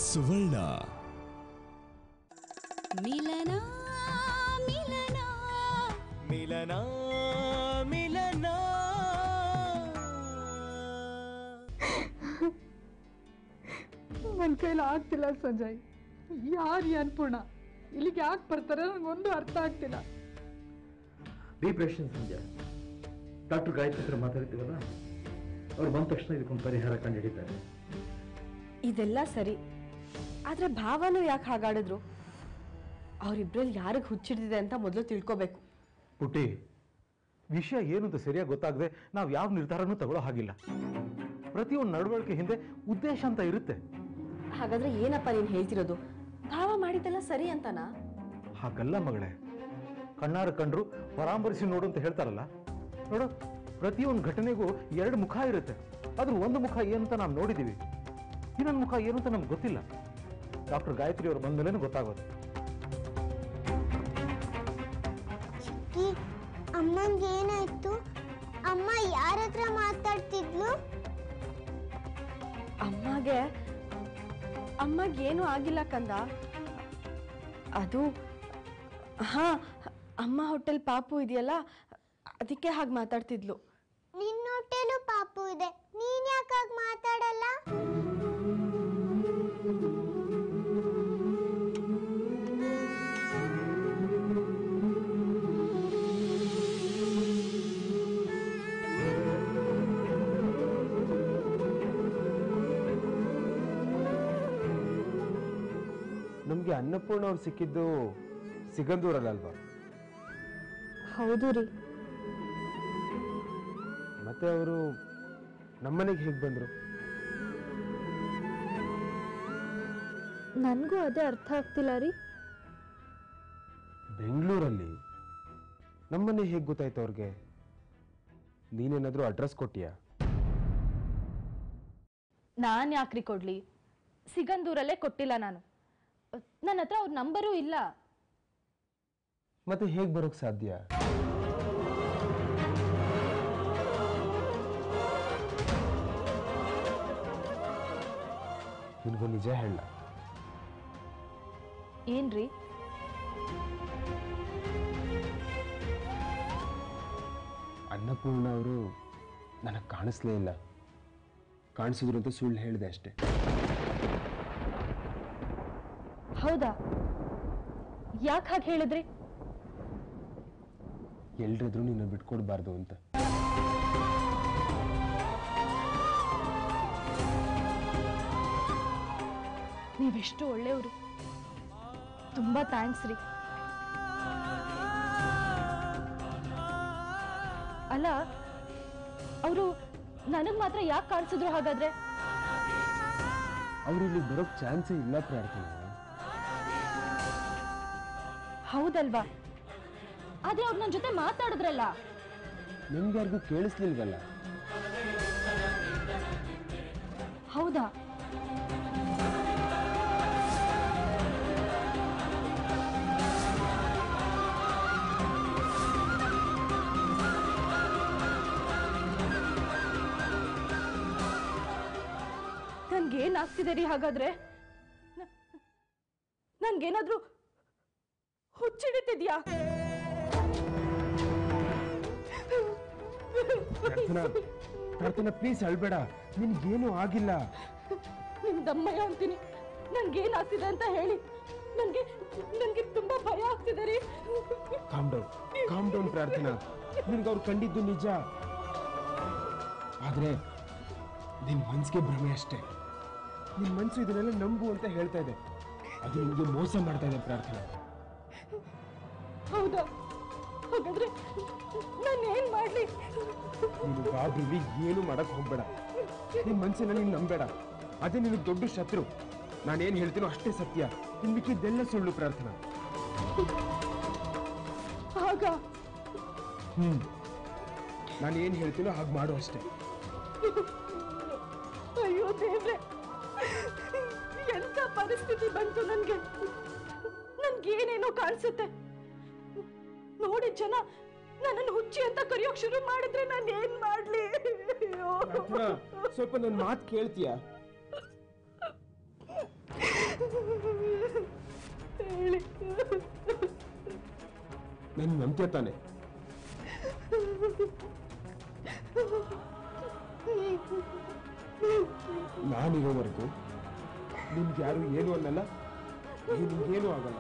ಸುವರ್ಣ. ಮಿಲನ ಮಿಲನ ಮಿಲನ ಮಿಲನ. ನನ್ನ ಕೈಲಿ ಆಗ್ತಿಲ್ಲ ಸಂಜಯ್. ಯಾರು ಅನ್ಪೂರ್ಣ ಇಲ್ಲಿಗೆ ಯಾಕೆ ಬರ್ತಾರೆ ನನಗೊಂದು ಅರ್ಥ ಆಗ್ತಿಲ್ಲ. B patient Sanjay. Doctor Gayatri ಹತ್ರ ಮಾತಾಡ್ತೀವಲ್ಲ, ಅವ್ರು ಬಂದ ತಕ್ಷಣ ಇದಕ್ಕೊಂದು ಪರಿಹಾರ ಕಂಡು ಹಿಡಿತಾರೆ. ಇದೆಲ್ಲ ಸರಿ, ಆದ್ರೆ ಭಾವನೂ ಯಾಕೆ ಹಾಗಾಡಿದ್ರು? ಅವರಿಬ್ರಲ್ಲಿ ಯಾರಿಗೆ ಹುಚ್ಚಿಡ್ತಿದೆ ಅಂತ ಮೊದಲು ತಿಳ್ಕೋಬೇಕು. ಪುಟ್ಟಿ, ವಿಷಯ ಏನು ಅಂತ ಸರಿಯಾಗಿ ಗೊತ್ತಾಗದೆ ನಾವು ಯಾವ ನಿರ್ಧಾರನೂ ತಗೊಳ್ಳೋ ಹಾಗಿಲ್ಲ. ಪ್ರತಿಯೊಂದು ನಡವಳಿಕೆ ಹಿಂದೆ ಉದ್ದೇಶ ಅಂತ ಇರುತ್ತೆ. ಹಾಗಾದ್ರೆ ಏನಪ್ಪ ನೀನು ಹೇಳ್ತಿರೋದು? ಭಾವ ಮಾಡಿದ್ದೆಲ್ಲ ಸರಿ ಅಂತನಾ? ಹಾಗಲ್ಲ ಮಗಳೇ, ಕಣ್ಣಾರ ಕಂಡ್ರು ಪರಾಮರಿಸಿ ನೋಡು ಅಂತ ಹೇಳ್ತಾರಲ್ಲ. ನೋಡು, ಪ್ರತಿಯೊಂದು ಘಟನೆಗೂ ಎರಡು ಮುಖ ಇರುತ್ತೆ. ಆದ್ರೂ ಒಂದು ಮುಖ ಏನು ಅಂತ ನಾವು ನೋಡಿದ್ದೀವಿ, ಇನ್ನೊಂದು ಮುಖ ಏನು ಅಂತ ನಮ್ಗೆ ಗೊತ್ತಿಲ್ಲ. ಡಾಕ್ಟರ್ ಗಾಯತ್ರಿ ಅವರು ಬಂದ ಮೇಲೇನು ಗೊತ್ತಾಗೋದು. ಅಮ್ಮಂಗೆ ಏನಾಯ್ತು? ಅಮ್ಮ ಯಾರ ಹತ್ರ ಮಾತಾಡ್ತಿದ್ಲು? ಅಮ್ಮಗೆ ಏನು ಆಗಿಲ್ಲ ಕಂದ. ಅದು ಹಾ, ಅಮ್ಮ ಹೋಟೆಲ್ ಪಾಪು ಇದೆಯಲ್ಲ, ಅದಕ್ಕೆ ಹಾಗೆ ಮಾತಾಡ್ತಿದ್ಲು. ನಿನ್ನ ಹೊಟ್ಟೆಲೂ ಪಾಪು ಇದೆ, ನೀನ್ ಯಾಕೆ ಹಾಗೆ ಮಾತಾಡಲ್ಲ? ನಮ್ಗೆ ಅನ್ನಪೂರ್ಣ ಅವ್ರು ಸಿಕ್ಕಿದ್ದು ಸಿಗಂದೂರಲ್ಲಲ್ವಾ? ಹೌದು ರೀ. ಮತ್ತೆ ಅವರು ನಮ್ಮನೆಗೆ ಹೇಗೆ ಬಂದ್ರು? ನನಗೂ ಅದೇ ಅರ್ಥ ಆಗ್ತಿಲ್ಲ ರೀ. ಬೆಂಗಳೂರಲ್ಲಿ ನಮ್ಮನೆ ಹೇಗೆ ಗೊತ್ತಾಯ್ತು ಅವ್ರಿಗೆ? ನೀನೇನಾದ್ರೂ ಅಡ್ರೆಸ್ ಕೊಟ್ಟಿಯಾ? ನಾನು ಯಾಕ್ರಿ ಕೊಡ್ಲಿ? ಸಿಗಂದೂರಲ್ಲೇ ಕೊಟ್ಟಿಲ್ಲ ನಾನು. ನನ್ನ ಹತ್ರ ಅವ್ರ ನಂಬರೂ ಇಲ್ಲ. ಮತ್ತೆ ಹೇಗೆ ಬರೋಕ್ ಸಾಧ್ಯ? ನಿನಗೂ ನಿಜ ಹೇಳ. ಏನ್ರಿ? ಅನ್ನಪೂರ್ಣ ಅವರು ನನಗೆ ಕಾಣಿಸ್ಲೇ ಇಲ್ಲ. ಕಾಣಿಸಿದ್ರು ಅಂತ ಸುಳ್ಳು ಹೇಳಿದೆ ಅಷ್ಟೇ. ಹೌದಾ? ಯಾಕೆ ಹಾಗೆ ಹೇಳಿದ್ರಿ? ಎಲ್ರಿದ್ರು ನಿನ್ನ ಬಿಟ್ಕೊಡ್ಬಾರ್ದು ಅಂತ. ನೀವೆಷ್ಟು ಒಳ್ಳೆಯವರು. ತುಂಬಾ ಥ್ಯಾಂಕ್ಸ್ ರೀ. ಅಲ್ಲ, ಅವರು ನನಗ್ ಮಾತ್ರ ಯಾಕೆ ಕಾಣಿಸಿದ್ರು ಹಾಗಾದ್ರೆ? ಅವ್ರು ಇಲ್ಲಿ ಬರೋಕ್ ಚಾನ್ಸೇ ಇಲ್ಲ ಪ್ರಾರ್ಥನಾ. ಹೌದಲ್ವಾ? ಆದ್ರೆ ಅವ್ರು ನನ್ನ ಜೊತೆ ಮಾತಾಡಿದ್ರಲ್ಲ. ನಿಮ್ಗೆ ಯಾರಿಗೂ ಕೇಳಿಸ್ಲಿಲ್ವಲ್ಲ? ಹೌದಾ? ನನ್ಗೇನಾಗ್ತಿದೆ ರೀ ಹಾಗಾದ್ರೆ? ನನ್ಗೇನಾದ್ರೂ ಹುಚ್ಚಿಡಿತಿದ್ಯಾ? ಪ್ರಾರ್ಥನಾ ಪ್ಲೀಸ್ ಅಳ್ಬೇಡ, ನಿನ್ಗೇನು ಆಗಿಲ್ಲ. ನಿಮ್ ದಮ್ಮಯ್ಯ ಅಂತೀನಿ. ನನ್ಗೇನಾಗ್ತಿದೆ ಅಂತ ಹೇಳಿ. ನನ್ಗೆ ತುಂಬಾ ಭಯ ಆಗ್ತಿದೆ ರೀ. ಕಾಮ್ ಡೌನ್ ಪ್ರಾರ್ಥನಾ. ನಿನ್ಗೆ ಅವ್ರು ಕಂಡಿದ್ದು ನಿಜ, ಆದ್ರೆ ನಿನ್ ಮನ್ಸಿಗೆ ಭ್ರಮೆ ಅಷ್ಟೇ. ನಿನ್ ಮನ್ಸು ಇದನ್ನೆಲ್ಲ ನಂಬು ಅಂತ ಹೇಳ್ತಾ ಇದೆ. ಅದು ನಿಮ್ಗೆ ಮೋಸ ಮಾಡ್ತಾ ಇದೆ ಪ್ರಾರ್ಥನಾ. ಹೌದಾ? ಹಾಗಾದ್ರೆ ನಾನೇನ್ ಮಾಡ್ಲಿ? ನೀನು ಗಾಬರಿಲಿ ಏನು ಮಾಡಕ್ ಹೋಗ್ಬೇಡ. ನಿನ್ ಮನ್ಸನ್ನ ನೀನ್ ನಂಬೇಡ, ಅದೇ ನಿನಗೆ ದೊಡ್ಡ ಶತ್ರು. ನಾನೇನ್ ಹೇಳ್ತೀನೋ ಅಷ್ಟೇ ಸತ್ಯ, ನಿನ್ ಮಿಕ್ಕಿದ್ದೆಲ್ಲ ಸುಳ್ಳು ಪ್ರಾರ್ಥನಾ. ಆಗ ನಾನು ಏನ್ ಹೇಳ್ತೀನೋ ಹಾಗೆ ಮಾಡು ಅಷ್ಟೇ. ಅಯ್ಯೋ ದೇವ್ರೆ, ಎಂತ ಪರಿಸ್ಥಿತಿ ಬಂತು ನನ್ಗೆ. ನನ್ಗೇನೇನೋ ಕಾಣಿಸುತ್ತೆ. ನೋಡಿ ಜನ ನನ್ನನ್ನು ಹುಚ್ಚಿ ಅಂತ ಕರೆಯೋಕ್ ಶುರು ಮಾಡಿದ್ರೆ ನಾನು ಏನ್ ಮಾಡ್ಲಿ? ಸ್ವಲ್ಪ ನನ್ನ ಮಾತು ಕೇಳ್ತೀಯಾ? ಹೇಳಿ. ನಾನು ನಂಬ್ತೀಯ ತಾನೆ? ನಾನಿರೋವರೆಗೂ ನಿಮ್ಗೆ ಯಾರು ಏನು ಅನ್ನಲ್ಲ, ನಿಮ್ಗೇನು ಆಗಲ್ಲ.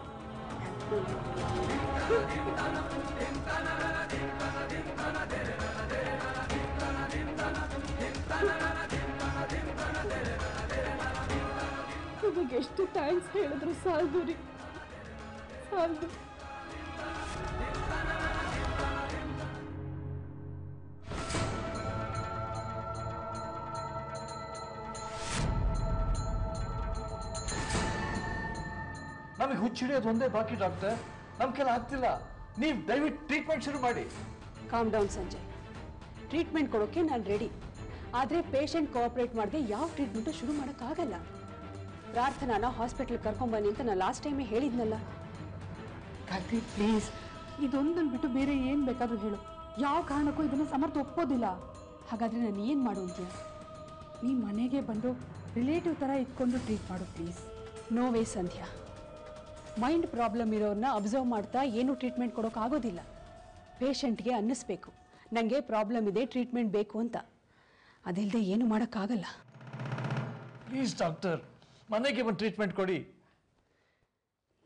ನಿಮಗೆ ಎಷ್ಟು ಥ್ಯಾಂಕ್ಸ್ ಹೇಳಿದ್ರು ಸಾಲದು ರೀ, ಸಾಲದು. ನಮಗೆ ಹುಚ್ಚಿಡಿಯೋದು ಒಂದೇ ಬಾಕಿ ಡಾಕ್ಟರ್, ನಮ್ಮ ಕೆಲ ಆಗ್ತಿಲ್ಲ. ನೀವು ದಯವಿಟ್ಟು ಟ್ರೀಟ್ಮೆಂಟ್ ಶುರು ಮಾಡಿ. ಕಾಮ್ ಡೌನ್ ಸಂಜಯ್, ಟ್ರೀಟ್ಮೆಂಟ್ ಕೊಡೋಕೆ ನಾನು ರೆಡಿ. ಆದರೆ ಪೇಷಂಟ್ ಕೋಆಪರೇಟ್ ಮಾಡದೆ ಯಾವ ಟ್ರೀಟ್ಮೆಂಟು ಶುರು ಮಾಡೋಕ್ಕಾಗಲ್ಲ. ಪ್ರಾರ್ಥನಾನ ಹಾಸ್ಪಿಟಲ್ ಕರ್ಕೊಂಬನ್ನಿ ಅಂತ ನಾನು ಲಾಸ್ಟ್ ಟೈಮೇ ಹೇಳಿದ್ನಲ್ಲ. ಗಾಯತ್ರಿ ಪ್ಲೀಸ್, ಇದೊಂದನ್ನು ಬಿಟ್ಟು ಬೇರೆ ಏನು ಬೇಕಾದರೂ ಹೇಳು. ಯಾವ ಕಾರಣಕ್ಕೂ ಇದನ್ನು ಸಮರ್ಥ ಒಪ್ಪೋದಿಲ್ಲ. ಹಾಗಾದರೆ ನಾನು ಏನು ಮಾಡು ಅಂತೀಯ? ನೀ ಮನೆಗೆ ಬಂದು ರಿಲೇಟಿವ್ ಥರ ಇಟ್ಕೊಂಡು ಟ್ರೀಟ್ ಮಾಡು please. No way Sandhya, mind problem ಇರೋರನ್ನ ಅಬ್ಸರ್ವ್ ಮಾಡ್ತಾ ಏನು ಟ್ರೀಟ್ಮೆಂಟ್ ಕೊಡೋಕ್ಕಾಗೋದಿಲ್ಲ. ಪೇಷಂಟ್ಗೆ ಅನ್ನಿಸ್ಬೇಕು ನನಗೆ ಪ್ರಾಬ್ಲಮ್ ಇದೆ, ಟ್ರೀಟ್ಮೆಂಟ್ ಬೇಕು ಅಂತ. ಅದಿಲ್ಲದೆ ಏನು ಮಾಡೋಕ್ಕಾಗಲ್ಲ. ಪ್ಲೀಸ್ ಡಾಕ್ಟರ್, ಮನೆಗೆ ಬಂದು ಟ್ರೀಟ್ಮೆಂಟ್ ಕೊಡಿ.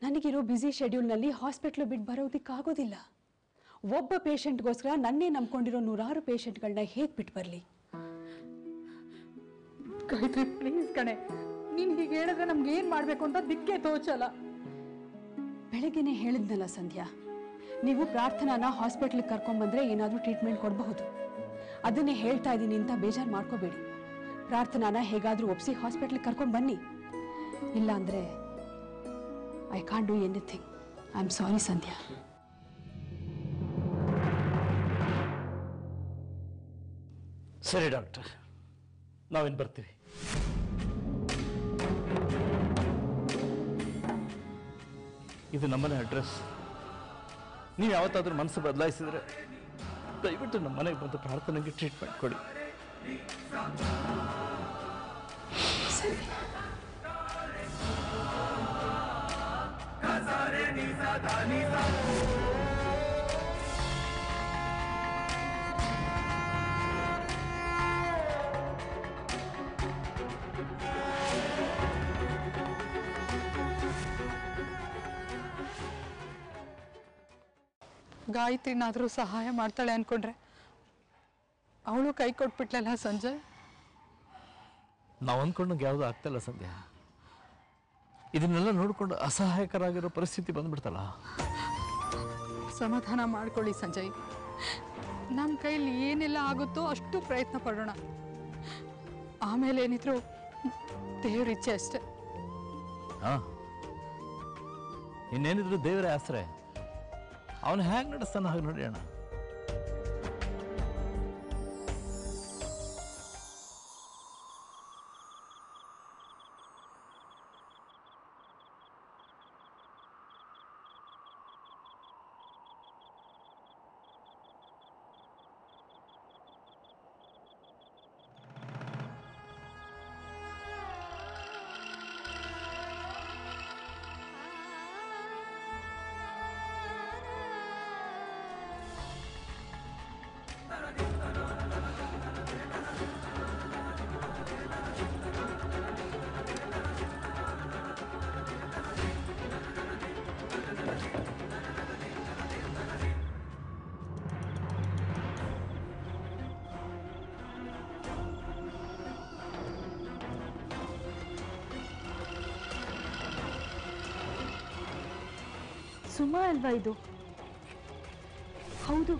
ನನಗಿರೋ ಬ್ಯುಸಿ ಶೆಡ್ಯೂಲ್ನಲ್ಲಿ ಹಾಸ್ಪಿಟ್ಲು ಬಿಟ್ಟು ಬರೋದಕ್ಕಾಗೋದಿಲ್ಲ. ಒಬ್ಬ ಪೇಷಂಟ್ಗೋಸ್ಕರ ನನ್ನೇ ನಂಬ್ಕೊಂಡಿರೋ 100 ಪೇಷಂಟ್ಗಳನ್ನ ಹೇಗೆ ಬಿಟ್ಟು ಬರಲಿ? ಗಾಯತ್ರಿ ಪ್ಲೀಸ್ ಕಣೆ, ನೀನು ಹೀಗೆ ಹೇಳಿದ್ರೆ ನಮ್ಗೆ ಏನು ಮಾಡಬೇಕು ಅಂತ ದಿಕ್ಕೇ ತೋಚಲ್ಲ. ಬೆಳಗ್ಗೆನೇ ಹೇಳಿದ್ನಲ್ಲ ಸಂಧ್ಯಾ, ನೀವು ಪ್ರಾರ್ಥನಾನ ಹಾಸ್ಪಿಟ್ಲಿಗೆ ಕರ್ಕೊಂಡ್ಬಂದ್ರೆ ಏನಾದರೂ ಟ್ರೀಟ್ಮೆಂಟ್ ಕೊಡಬಹುದು. ಅದನ್ನೇ ಹೇಳ್ತಾ ಇದ್ದೀನಿ ಅಂತ ಬೇಜಾರು ಮಾಡ್ಕೋಬೇಡಿ. ಪ್ರಾರ್ಥನಾನ ಹೇಗಾದರೂ ಒಪ್ಸಿ ಹಾಸ್ಪಿಟ್ಲಿಗೆ ಕರ್ಕೊಂಡು ಬನ್ನಿ. ಇಲ್ಲ ಅಂದರೆ I can't do anything. I am sorry Sandhya. ಸರಿ ಡಾಕ್ಟರ್, ನಾವೇನು ಬರ್ತೀವಿ. ಇದು ನಮ್ಮನೆ ಅಡ್ರೆಸ್. ನೀವು ಯಾವತ್ತಾದ್ರೂ ಮನಸ್ಸು ಬದಲಾಯಿಸಿದ್ರೆ ದಯವಿಟ್ಟು ನಮ್ಮ ಮನೆಗೆ ಬಂದು ಪ್ರಾರ್ಥನೆಗೆ ಟ್ರೀಟ್ಮೆಂಟ್ ಕೊಡಿ. ಸರಿ. ಗಾಯತ್ರಿನಾದರೂ ಸಹಾಯ ಮಾಡ್ತಾಳೆ ಅನ್ಕೊಂಡ್ರೆ ಅವಳು ಕೈ ಕೊಟ್ಬಿಟ್ಲಲ್ಲ ಸಂಜಯ್. ನಾವು ಅಂದ್ಕೊಂಡಂಗೆ ಯಾವುದೂ ಆಗ್ತಾಯಿಲ್ಲ ಸಂಧ್ಯಾ. ಇದನ್ನೆಲ್ಲ ನೋಡಿಕೊಂಡು ಅಸಹಾಯಕರಾಗಿರೋ ಪರಿಸ್ಥಿತಿ ಬಂದ್ಬಿಡ್ತಲ್ಲ. ಸಮಾಧಾನ ಮಾಡ್ಕೊಳ್ಳಿ ಸಂಜಯ್, ನಮ್ಮ ಕೈಲಿ ಏನೆಲ್ಲ ಆಗುತ್ತೋ ಅಷ್ಟು ಪ್ರಯತ್ನ ಪಡೋಣ. ಆಮೇಲೆ ಏನಿದ್ರು ದೇವ್ರ ಇಚ್ಛೆ ಅಷ್ಟೆ. ಹಾಂ, ಇನ್ನೇನಿದ್ರು ದೇವರೇ ಆಸರೆ. ಅವನು ಹೇಗೆ ನಡೆಸ್ತಾನೆ ಹಾಗೆ ನೋಡೋಣ. ಸುಮಾ ಅಲ್ವಾ ಇದು? ಹೌದು,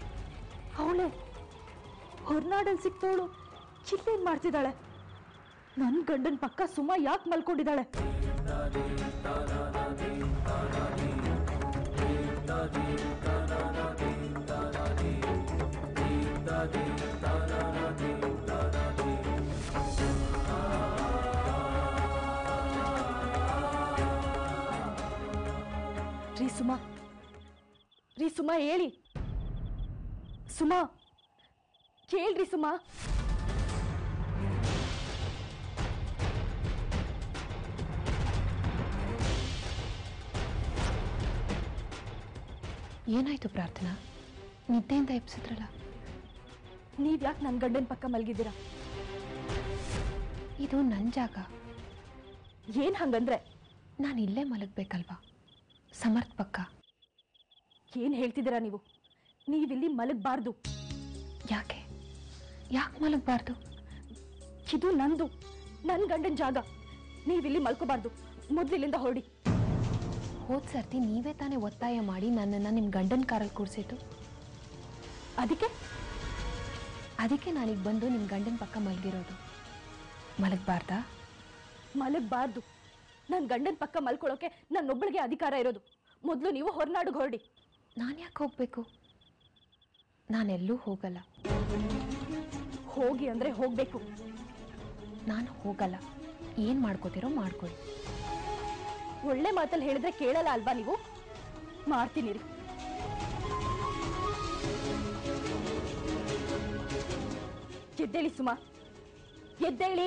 ಅವಳೇ. ಹೊರನಾಡಲ್ಲಿ ಸಿಕ್ತವಳು ಚಿಲ್ಲೇನ್ ಮಾಡ್ತಿದ್ದಾಳೆ? ನನ್ನ ಗಂಡನ ಪಕ್ಕ ಸುಮಾ ಯಾಕೆ ಮಲ್ಕೊಂಡಿದ್ದಾಳೆ? ರೀ ಸುಮಾ ಹೇಳಿ. ಸುಮಾ ಕೇಳ್ರಿ ಸುಮಾ. ಏನಾಯ್ತು ಪ್ರಾರ್ಥನಾ? ನಿದ್ದೆಯಿಂದ ಎಬ್ಸಿದ್ರಲ್ಲ. ನೀವ್ಯಾಕೆ ನನ್ನ ಗಂಡನ ಪಕ್ಕ ಮಲಗಿದ್ದೀರಾ? ಇದು ನನ್ನ ಜಾಗ. ಏನು ಹಂಗಂದ್ರೆ? ನಾನು ಇಲ್ಲೇ ಮಲಗಬೇಕಲ್ವಾ, ಸಮರ್ಥ್ ಪಕ್ಕ. ಏನು ಹೇಳ್ತಿದ್ದೀರಾ ನೀವು? ನೀವಿಲ್ಲಿ ಮಲಗಬಾರ್ದು. ಯಾಕೆ ಮಲಗಬಾರ್ದು? ಇದು ನಂದು, ನನ್ನ ಗಂಡನ ಜಾಗ. ನೀವಿಲ್ಲಿ ಮಲ್ಕೋಬಾರ್ದು. ಮೊದಲಿಲ್ಲಿಂದ ಹೊರಡಿ. ಹೋದ ಸರ್ತಿ ನೀವೇ ತಾನೇ ಒತ್ತಾಯ ಮಾಡಿ ನನ್ನನ್ನು ನಿಮ್ಮ ಗಂಡನ ಕಾರಲ್ಲಿ ಕೂರಿಸಿದ್ದು. ಅದಕ್ಕೆ ನಾನೀಗ ಬಂದು ನಿಮ್ಮ ಗಂಡನ ಪಕ್ಕ ಮಲಗಿರೋದು. ಮಲಗಬಾರ್ದಾ? ಮಲಗಬಾರ್ದು. ನನ್ನ ಗಂಡನ ಪಕ್ಕ ಮಲ್ಕೊಳ್ಳೋಕೆ ನನ್ನೊಬ್ಬಳಿಗೆ ಅಧಿಕಾರ ಇರೋದು. ಮೊದಲು ನೀವು ಹೊರನಾಡಿಗೆ ಹೊರಡಿ. ನಾನು ಯಾಕೆ ಹೋಗಬೇಕು? ನಾನೆಲ್ಲೂ ಹೋಗಲ್ಲ. ಹೋಗಿ ಅಂದರೆ ಹೋಗಬೇಕು. ನಾನು ಹೋಗಲ್ಲ. ಏನು ಮಾಡ್ಕೋತಿರೋ ಮಾಡ್ಕೊಳ್ಳಿ. ಒಳ್ಳೆ ಮಾತಲ್ಲಿ ಹೇಳಿದ್ರೆ ಕೇಳಲ್ಲ ಅಲ್ವಾ ನೀವು? ಮಾಡ್ತೀನಿ ರೀ. ಎದ್ದೇಳಿ ಸುಮಾ, ಎದ್ದೇಳಿ.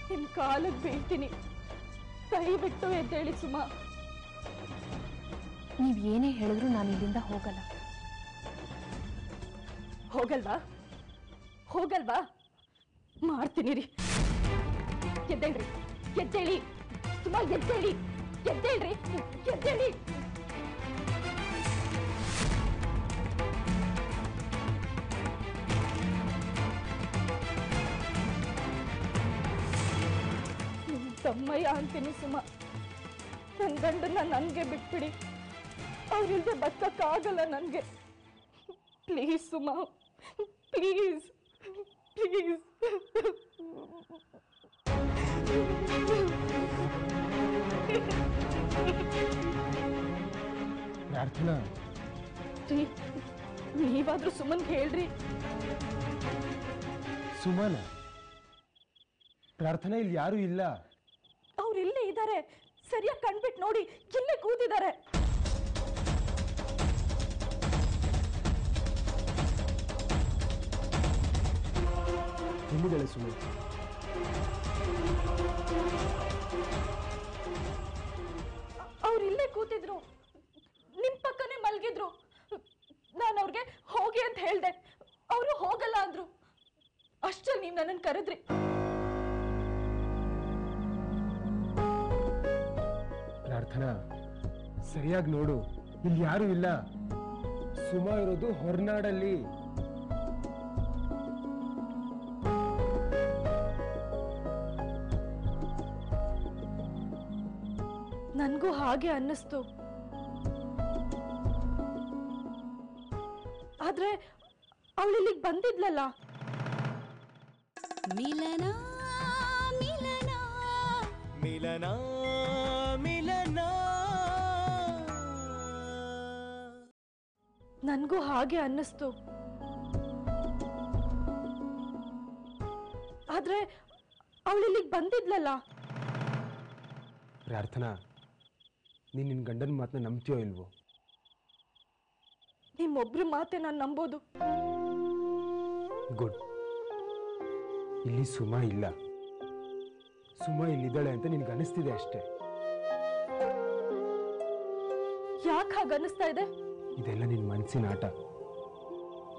ನಿಮ್ ಕಾಲಿಗೆ ಬೀಳ್ತೀನಿ, ದಯವಿಟ್ಟು ಎದ್ದೇಳಿ ಸುಮಾ. ನೀವು ಏನೇ ಹೇಳಿದ್ರು ನಾನು ಇಲ್ಲಿಂದ ಹೋಗಲ್ಲ. ಹೋಗಲ್ವಾ? ಮಾಡ್ತೀನಿ ರೀ. ಎದ್ದೇಳ್ರಿ, ಎದ್ದೇಳಿ ಸುಮಾ, ಎದ್ದೇಳ್ರಿ. ತಮ್ಮಯ್ಯ ಅಂತೀನಿ ಸುಮಾ. ನನ್ನ ಗಂಡನ್ನ ನನಗೆ ಬಿಟ್ಬಿಡಿ. ಅವ್ರಿಲ್ದೆ ಬದುಕಕ್ಕಾಗಲ್ಲ ನನಗೆ. Please Suma, please. ಪ್ರಾರ್ಥನಾ, ನೀವಾದ್ರೂ ಸುಮನ್ಗೆ ಹೇಳ್ರಿ. ಸುಮನ? ಪ್ರಾರ್ಥನಾ, ಇಲ್ಲಿ ಯಾರು ಇಲ್ಲ. ಅವ್ರು ಇಲ್ಲೇ ಇದ್ದಾರೆ. ಸರಿಯಾಗಿ ಕಣ್ಬಿಟ್ಟು ನೋಡಿ, ಇಲ್ಲೇ ಕೂತಿದ್ದಾರೆ. ಎಲ್ಲಿದ್ದಾಳೆ ಸುಮನ್? ಅವ್ರು ಇಲ್ಲೇ ಕೂತಿದ್ರು, ನಿಮ್ ಪಕ್ಕನೇ ಮಲ್ಗಿದ್ರು. ನಾನು ಅವ್ರಿಗೆ ಹೋಗಿ ಅಂತ ಹೇಳ್ದೆ, ಅವರು ಹೋಗಲ್ಲ ಅಂದ್ರು. ಅಷ್ಟಲ್ಲಿ ನೀವು ನನ್ನನ್ನು ಕರೆದ್ರಿ. ಪ್ರಾರ್ಥನಾ, ಸರಿಯಾಗಿ ನೋಡು, ಇಲ್ಲಿ ಯಾರು ಇಲ್ಲ. ಸುಮಾ ಇರೋದು ಹೊರನಾಡಲ್ಲಿ. ನನ್ಗೂ ಹಾಗೆ ಅನ್ನಿಸ್ತು. ಆದ್ರೆ ಅವಳಿಲ್ಲಿಗೆ ಬಂದಿದ್ಲಲ್ಲ. ಮಿಲನ ಮಿಲನ ಮಿಲನ ಮಿಲನ. ನನ್ಗೂ ಹಾಗೆ ಅನ್ನಿಸ್ತು. ಆದ್ರೆ ಅವಳಿಲ್ಲಿಗೆ ಬಂದಿದ್ಲಲ್ಲ. ಪ್ರಾರ್ಥನಾ, ನೀನು ನಿನ್ನ ಗಂಡನ ಮಾತನ್ನ ನಂಬ್ತೀಯೋ ಇಲ್ವೋ? ನಿಮ್ಮೊಬ್ರು ಮಾತೆ ನಾನು ನಂಬೋದು. ಗುಡ್. ಇಲ್ಲಿ ಸುಮಾ ಇಲ್ಲ. ಸುಮಾ ಇಲ್ಲಿದ್ದಾಳೆ ಅಂತ ನಿನ್ಗೆ ಅನಿಸ್ತಿದೆ ಅಷ್ಟೇ. ಯಾಕೆ ಹಾಗೆ ಅನ್ನಿಸ್ತಾ ಇದೆ? ಇದೆಲ್ಲ ನಿನ್ನ ಮನಸ್ಸಿನ ಆಟ.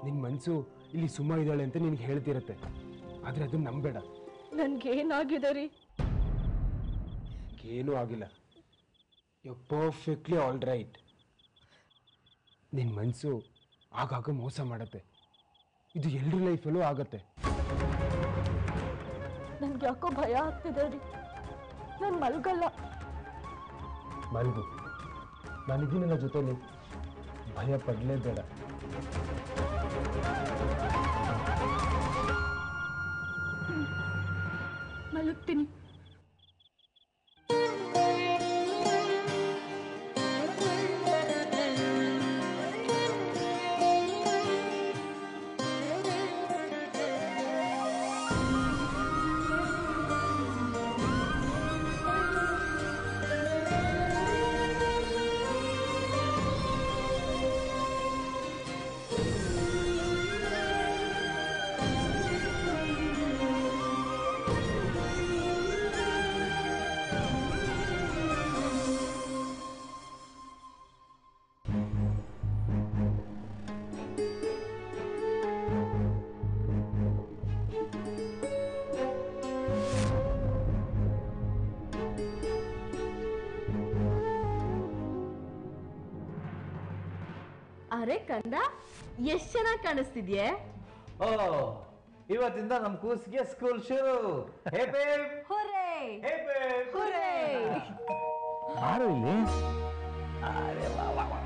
ನಿನ್ನ ಮನಸ್ಸು ಇಲ್ಲಿ ಸುಮಾ ಇದ್ದಾಳೆ ಅಂತ ನಿನ್ಗೆ ಹೇಳ್ತಿರತ್ತೆ, ಆದ್ರೆ ಅದನ್ನ ನಂಬೇಡ. ನನ್ಗೇನಾಗಿದೆ ರೀ? ಏನೂ ಆಗಿಲ್ಲ. You perfectly all right. ನಿನ್ನ ಮನಸ್ಸು ಆಗಾಗ ಮೋಸ ಮಾಡತ್ತೆ. ಇದು ಎಲ್ಲರ ಲೈಫಲ್ಲೂ ಆಗತ್ತೆ. ನನ್ಗೆ ಯಾಕೋ ಭಯ ಆಗ್ತಿದೆ ರೀ. ನಾನು ಮಲ್ಗಲ್ಲ. ಮಲ್ಗು, ನಾನಿದ್ದೀನಲ್ಲ ಜೊತೆಲಿ. ಭಯ ಪಡಲೇಬೇಡ. ಮಲಗ್ತೀನಿ. ಅರೆ ಕಂದ ಎಷ್ಟ್ ಚೆನ್ನಾಗಿ ಕಾಣಿಸ್ತಿದ್ಯೆ. ಓ ಇವತ್ತಿಂದ ನಮ್ಮ ಕೂಸಿಗೆ ಸ್ಕೂಲ್ ಶುರು. ಹೇ ಬೇಬ್ ಹೊರೇ ಹೇ ಬೇಬ್ ಹೊರೇ. ಯಾರು ಇಲ್ಲಿ? ಅರೆ ವಾ ವಾ ವಾ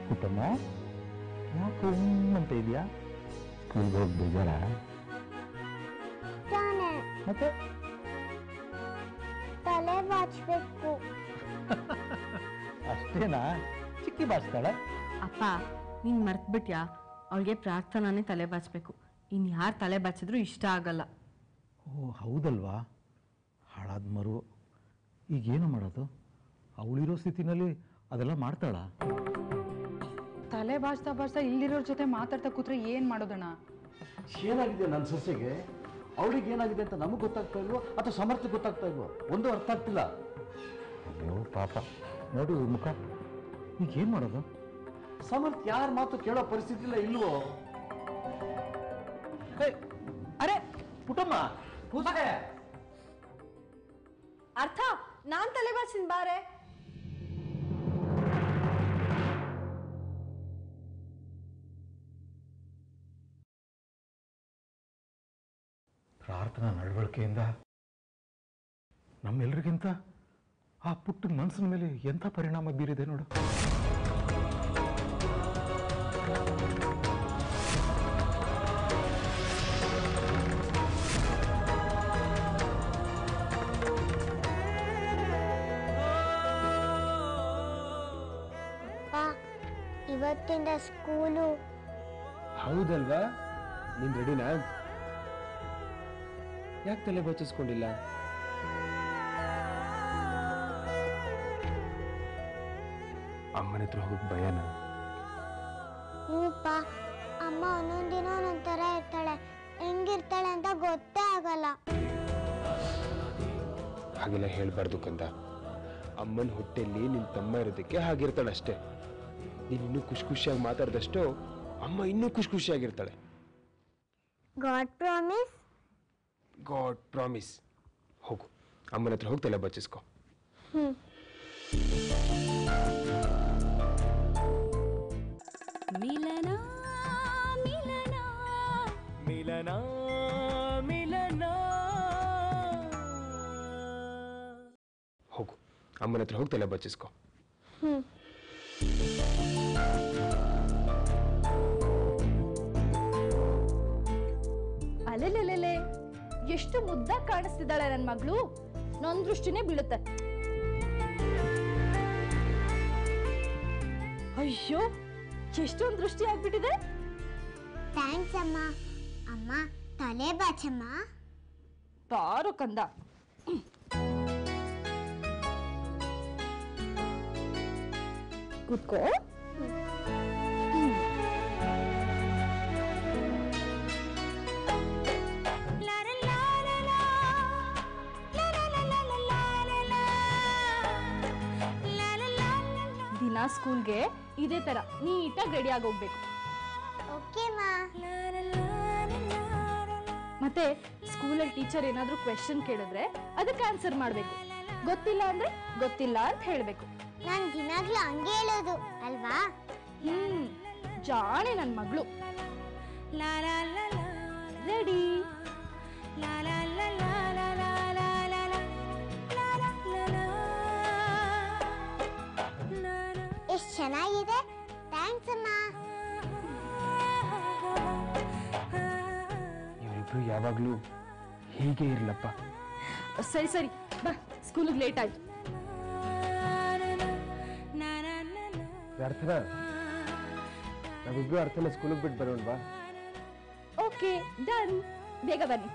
ಪುಟ್ಟಮ್ಮ ಯಾಕೆ ಅಂತ ಇದೆಯಾ? ಸ್ಕೂಲ್ಗೆ ಹೋಗಿ ಬೇಜಾರ? ತಾನೆ ಮತ್ತೆ ತಲೆ ಬಾಚ್ಬೇಕು. ಅಷ್ಟೇನಾ? ಚಿಕ್ಕಿ ಬಾಚ್ತಾಳೆ. ಅಪ್ಪ ನೀನ್ ಮರ್ತ್ಬಿಟ್ಯಾ? ಅವಳಿಗೆ ಪ್ರಾರ್ಥನಾನೇ ತಲೆ ಬಾಚ್ಬೇಕು. ಇನ್ ಯಾರು ತಲೆ ಬಾಚಿದ್ರು ಇಷ್ಟ ಆಗಲ್ಲ. ಓ ಹೌದಲ್ವಾ? ಹಾಳಾದ ಮರು. ಈಗೇನು ಮಾಡೋದು? ಅವಳಿರೋ ಸ್ಥಿತಿನಲ್ಲಿ ಅದೆಲ್ಲ ಮಾಡ್ತಾಳ? ತಲೆ ಬಾಚ್ತಾ ಬಾಚ್ತಾ ಇಲ್ಲಿರೋರ್ ಜೊತೆ ಮಾತಾಡ್ತಾ ಕೂತ್ರೆ ಏನ್ ಮಾಡೋದಣ್ಣ? ಏನಾಗಿದೆ ನನ್ನ ಸೊಸೆಗೆ? ಅವಳಿಗೆ ಏನಾಗಿದೆ ಅಂತ ನಮಗೆ ಗೊತ್ತಾಗ್ತಾ ಇಲ್ವೋ ಅಥವಾ ಸಮರ್ಥ ಗೊತ್ತಾಗ್ತಾ ಇಲ್ವೋ? ಒಂದು ಅರ್ಥ ಆಗ್ತಿಲ್ಲ. ಅಯ್ಯೋ ಪಾಪ, ನೋಡು ಮುಖ. ಈಗೇನು ಮಾಡೋದು? ಸಮರ್ಥ ಯಾರ ಮಾತು ಕೇಳೋ ಪರಿಸ್ಥಿತಿ ಇಲ್ಲ ಇಲ್ವೋ? ಅರೆ ಪುಟ್ಟಮ್ಮ ಕೂಸೆ. ಅರ್ಥ ನಾನ್ ತಲೆ ಬಾಚಿನ ಬಾರೆ. ಪ್ರಾರ್ಥನಾ ನಡವಳಿಕೆಯಿಂದ ನಮ್ಮೆಲ್ಲರಿಗಿಂತ ಆ ಪುಟ್ಟ ಮನಸ್ಸಿನ ಮೇಲೆ ಎಂಥ ಪರಿಣಾಮ ಬೀರಿದೆ ನೋಡು. ಅಪ್ಪ ಇವತ್ತಿಂದ ಸ್ಕೂಲು. ಹೌದಲ್ವಾ? ನೀನ್ ರೆಡಿನಾ? ಯಾಕೆ ತಲೆ ಬಚ್ಚಿಸ್ಕೊಂಡಿಲ್ಲ? ಅಮ್ಮನ ಹತ್ರ ಹೋಗಕ್ ಭಯನಾ? ಹ್ಞೂಪ್ಪ, ಅಮ್ಮ ಒಂದೊಂದಿನ ಒಂದೊಂದ್ ಥರ ಇರ್ತಾಳೆ. ಹೆಂಗಿರ್ತಾಳೆ ಅಂತ ಗೊತ್ತೇ ಆಗಲ್ಲ. ಹಾಗೆಲ್ಲ ಹೇಳ್ಬಾರ್ದು ಕಂದ. ಅಮ್ಮನ ಹೊಟ್ಟೆಯಲ್ಲಿ ನಿನ್ ತಮ್ಮ ಇರೋದಕ್ಕೆ ಹಾಗಿರ್ತಾಳಷ್ಟೇ. ನೀನ್ ಇನ್ನೂ ಖುಷಿ ಖುಷಿಯಾಗಿ ಮಾತಾಡ್ದಷ್ಟು ಅಮ್ಮ ಇನ್ನೂ ಖುಷಿ ಖುಷಿಯಾಗಿರ್ತಾಳೆ. God promise. God promise. ಹೋಗು, ಅಮ್ಮನ ಹತ್ರ ಹೋಗಿ ತಲೆ ಬಚ್ಚಿಸ್ಕೊ. ಮಿಲನ ಮಿಲನ ಮಿಲನ ಮಿಲನ. ಹೋಗು, ಅಮ್ಮನ ಹತ್ರ ಹೋಗಿ ತಲೆ ಬಚ್ಚಿಸ್ಕೊ. ಅಲೆಲೆಲೆಲೆ ಎಷ್ಟು ಮುದ್ದಾಗಿ ಕಾಣಿಸ್ತಿದ್ದಾಳೆ ನನ್ನ ಮಗಳು. ನನ್ನ ದೃಷ್ಟಿನೇ ಬೀಳುತ್ತೆ. ಅಯ್ಯೋ ಎಷ್ಟೊಂದು ದೃಷ್ಟಿ ಆಗ್ಬಿಟ್ಟಿದೆ. ಥ್ಯಾಂಕ್ಸ್ ಅಮ್ಮ. ಅಮ್ಮ ತಲೆ ಬಾಚಮ್ಮ. ಬಾರೋ ಕಂದ. ಕೂತ್ಕೋ. ದಿನ ಸ್ಕೂಲ್ಗೆ ಇದೇ ತರ ನೀಟಾಗಿ ರೆಡಿ ಆಗಿ ಹೋಗ್ಬೇಕು. ಓಕೆ ಮಾ. ಮತ್ತೆ ಸ್ಕೂಲಲ್ಲಿ ಟೀಚರ್ ಏನಾದ್ರೂ ಕ್ವೆಶ್ಚನ್ ಕೇಳಿದ್ರೆ ಅದಕ್ಕೆ ಆನ್ಸರ್ ಮಾಡ್ಬೇಕು. ಗೊತ್ತಿಲ್ಲ ಅಂದ್ರೆ ಗೊತ್ತಿಲ್ಲ ಅಂತ ಹೇಳ್ಬೇಕು. ನಾನು ದಿನಾಗ್ಲೂ ಹಂಗೆ ಹೇಳೋದು ಅಲ್ವಾ? ಜಾಣೆ ನನ್ನ ಮಗಳು. ರೆಡಿ. ಎಷ್ಟು ಚೆನ್ನಾಗಿದೆ. ಥ್ಯಾಂಕ್ಸ್ ಅಮ್ಮ. ಇವರಿಬ್ರು ಯಾವಾಗ್ಲೂ ಹೀಗೆ ಇರ್ಲಪ್ಪ. ಸರಿ ಸರಿ ಬಾ, ಸ್ಕೂಲಿಗೆ ಲೇಟ್ ಆಯ್ತು. ಪ್ರಾರ್ಥನಾ, ನಾವಿಬ್ರು ಅರ್ಥನ ಸ್ಕೂಲಿಗೆ ಬಿಟ್ಟು ಬರೋಣವಾ? Okay done. ಬೇಗ ಬನ್ನಿ.